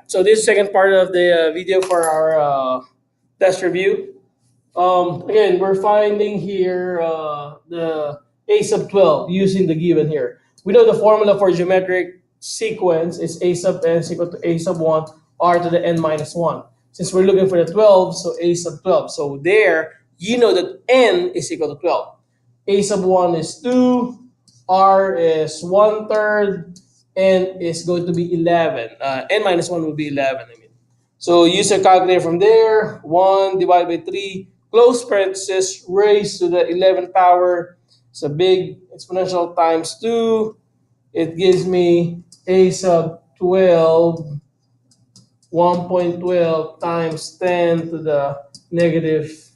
So this is the second part of the video for our test review. Again, we're finding here the a sub 12 using the given here. We know the formula for geometric sequence is a sub n is equal to a sub 1 r to the n minus 1. Since we're looking for the 12, so a sub 12. So there, you know that n is equal to 12. A sub 1 is 2, r is 1/3, n is going to be 11. N minus 1 will be 11, I mean. So use a calculator from there. 1 divided by 3, close parenthesis, raised to the 11th power. It's a big exponential times 2. It gives me a sub 12, 1.12 times 10 to the negative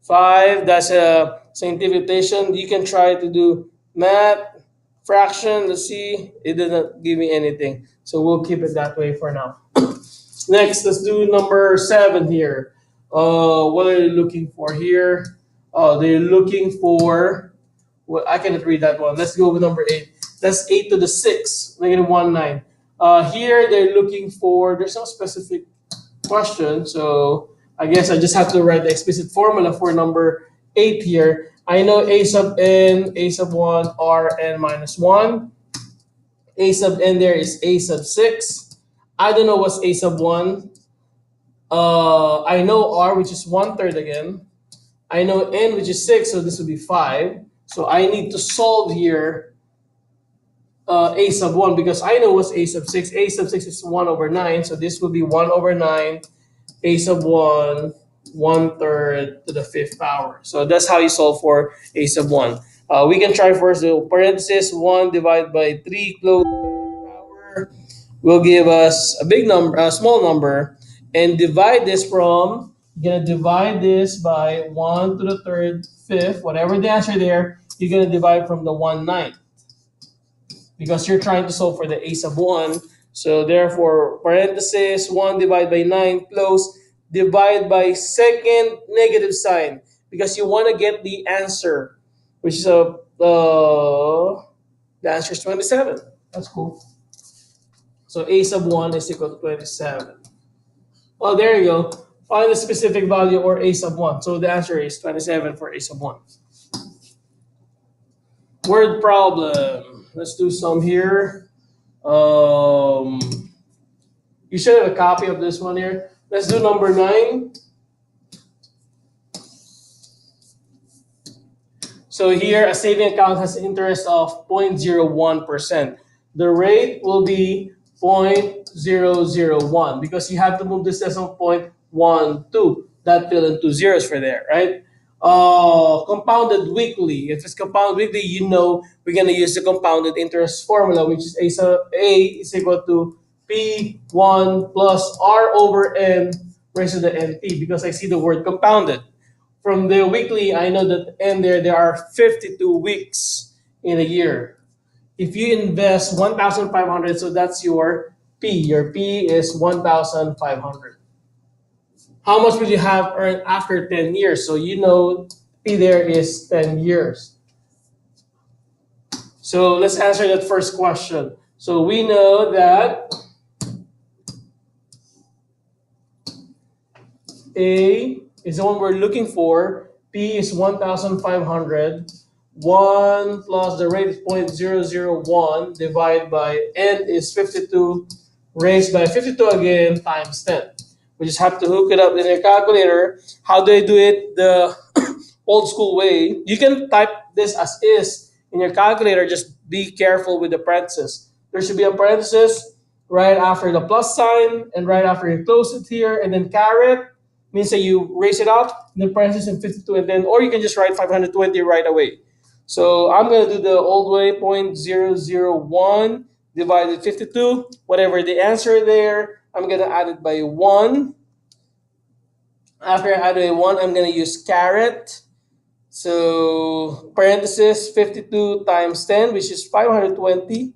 5. That's a scientific notation. You can try to do math, fraction. Let's see. It didn't give me anything. So we'll keep it that way for now. Next, let's do number 7 here. What are they looking for here? They're looking for, well, I cannot read that one. Let's go with number 8. That's 8 to the 6, negative 1, 9. Here, they're looking for, there's no specific question. So I guess I just have to write the explicit formula for number 8 here. I know a sub n, a sub 1, r n minus 1. A sub n there is a sub 6. I don't know what's a sub 1. I know r, which is 1/3 again. I know n, which is 6, so this would be 5. So I need to solve here a sub 1 because I know what's a sub 6. A sub 6 is 1/9, so this will be 1/9. A sub 1, 1/3 to the 5th power. So that's how you solve for a sub 1. We can try first the parenthesis 1 divided by 3 close power will give us a big number, a small number, and divide this from, you're gonna divide this by 1 to the 3rd, 5th, whatever the answer there, you're gonna divide from the 1/9 because you're trying to solve for the a sub 1. So therefore, parenthesis 1 divided by 9 close, divide by second negative sign because you want to get the answer, which is the answer is 27. That's cool. So a sub 1 is equal to 27. Well, there you go. Find the specific value or a sub 1. So the answer is 27 for a sub 1. Word problem. Let's do some here. You should have a copy of this one here. Let's do number 9. So here, a saving account has interest of 0.01%. The rate will be 0.001 because you have to move this decimal point 1, 2. That fill in 2 zeros for there, right? Compounded weekly. If it's compounded weekly, you know we're going to use the compounded interest formula, which is A is equal to P1 plus R over N raised to the NT because I see the word compounded. From the weekly, I know that N there are 52 weeks in a year. If you invest 1,500, so that's your P. Your P is 1,500. How much will you have earned after 10 years? So you know P there is 10 years. So let's answer that first question. So we know that A is the one we're looking for. P is 1,500. 1 plus the rate is 0.001 divided by N is 52 raised by 52 again times 10. We just have to hook it up in your calculator. How do I do it? The old school way. You can type this as is in your calculator. Just be careful with the parentheses. There should be a parenthesis right after the plus sign and right after you close it here, and then caret means that you raise it up, and then parenthesis and 52, and then, or you can just write 520 right away. So I'm going to do the old way, 0.001 divided 52, whatever the answer there, I'm going to add it by 1. After I add by 1, I'm going to use caret. So parenthesis 52 times 10, which is 520.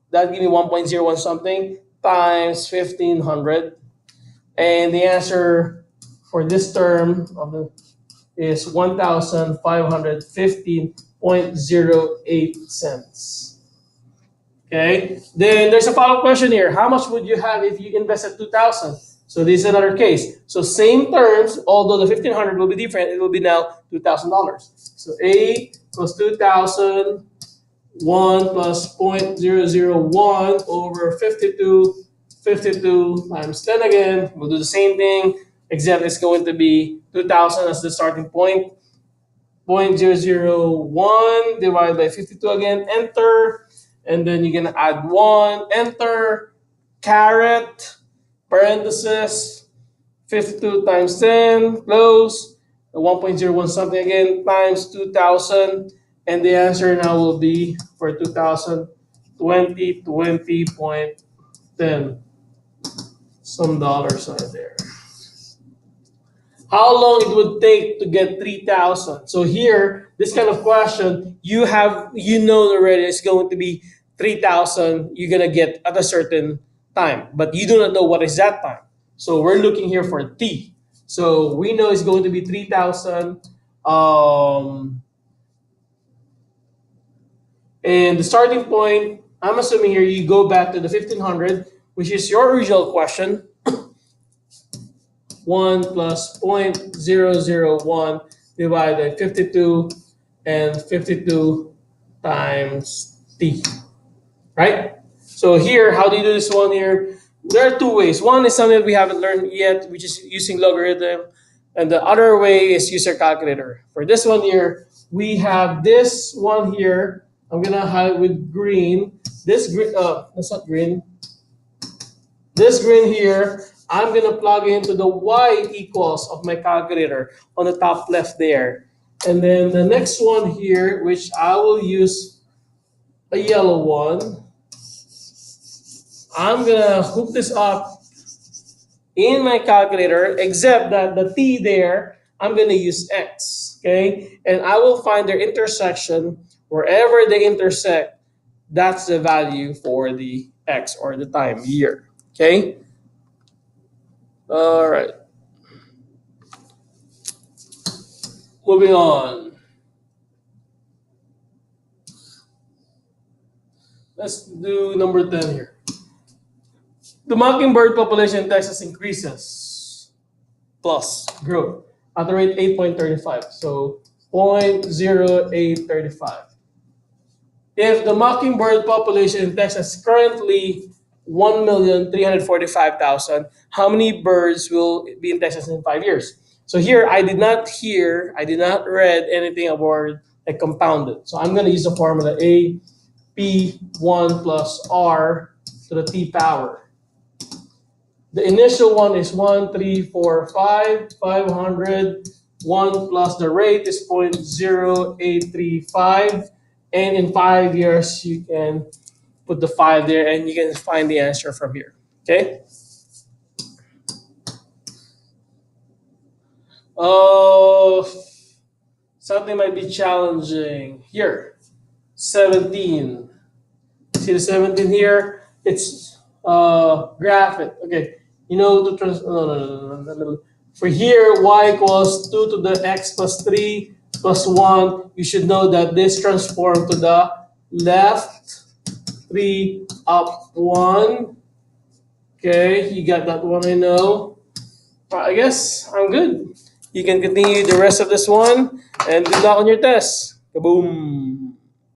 That give me 1.01 something times 1,500. And the answer for this term is 1,515.08 cents. Okay. Then there's a follow-up question here. How much would you have if you invested 2,000? So this is another case. So same terms, although the 1,500 will be different, it will be now $2,000. So A plus 2,000, 1 plus 0.001 over 52, 52 times 10 again. We'll do the same thing, except it's going to be 2,000 as the starting point. 0.001 divided by 52 again, enter. And then you're gonna add 1, enter, caret, parenthesis, 52 times 10, close, 1.01 something again, times 2,000. And the answer now will be for 2020, 20.10. Some dollars right there. How long it would take to get 3,000? So here, this kind of question, you know already it's going to be 3,000 you're gonna get at a certain time, but you do not know what is that time. So we're looking here for t. So we know it's going to be 3,000. And the starting point, I'm assuming here you go back to the 1,500, which is your original question. 1 plus 0.001 divided by 52 and 52 times t, right? So here, how do you do this one here? There are two ways. One is something that we haven't learned yet, which is using logarithm. And the other way is use your calculator. For this one here, we have this one here. I'm going to highlight with green. This green, that's not green. This green here, I'm going to plug into the y equals of my calculator on the top left there. And then the next one here, which I will use a yellow one, I'm going to hook this up in my calculator, except that the t there, I'm going to use x, okay? And I will find their intersection. Wherever they intersect, that's the value for the x or the time year, okay? All right. Moving on. Let's do number 10 here. The mockingbird population in Texas increases plus growth at the rate 8.35. So 0.0835. If the mockingbird population in Texas is currently 1,345,000, how many birds will be in Texas in 5 years? So here, I did not read anything about a compounded. So I'm going to use the formula A, P1 plus R to the T power. The initial one is 1, 3, 4, 5, 500. 1 plus the rate is 0.0835. And in 5 years, you can put the 5 there and you can find the answer from here. Okay? Oh, something might be challenging. Here, 17. See the 17 here? It's graph it. Okay. You know to no. For here, y equals 2 to the x plus 3 plus 1. You should know that this transformed to the left 3 up 1. Okay, you got that one, I know. I guess I'm good. You can continue the rest of this one and good luck on your test. Kaboom.